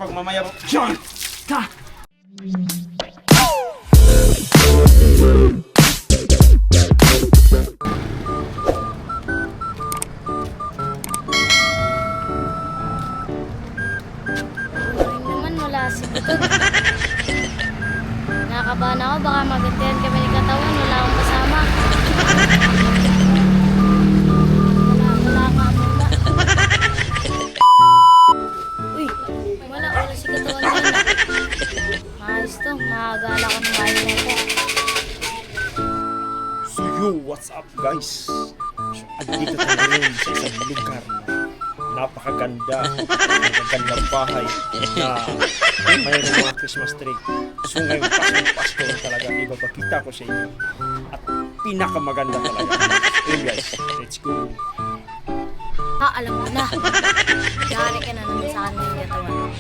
Pagmamayabang John! Ta! Naman wala si Butod. Nakakabahan ako, baka magantihan kami ni Katawan, wala akong kasama. Wala nga muna. Uy, wala si Katawan dyan. Maayos to, makagala ko ng bahay na ito. So yo, what's up guys? So, andito tayo ngayon sa isang lugar na napakaganda, magagandang bahay na mayroong mga Christmas tree. So ngayon, Pasko na talaga, ipapakita ko sa inyo. At pinakamaganda talaga. Ayun guys, let's go. Alam mo na. Gari ka na naman sa akin ng Katawan.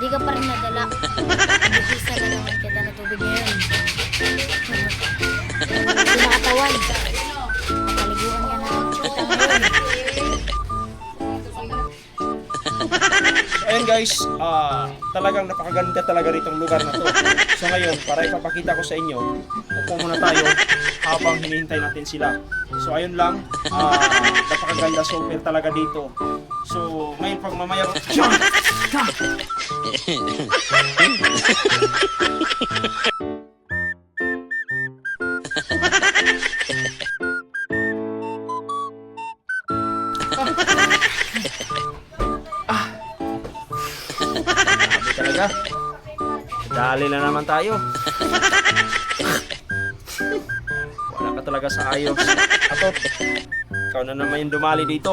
Hindi ka pa rin nadala. Nabigisa na naman kita na tubig ngayon. Sinakatawan. Paliguan ka na kita ngayon. So ayun guys, talagang napakaganda talaga ritong lugar na to. So ngayon, para ipapakita ko sa inyo, upo muna tayo habang hinihintay natin sila. So ayun lang, napakaganda super talaga dito. So ngayon pagmamayabang John! Ta! Grabe talaga. Dali na naman tayo. Wala ka talaga sa ayos. Atot, ikaw na naman yung dumali dito.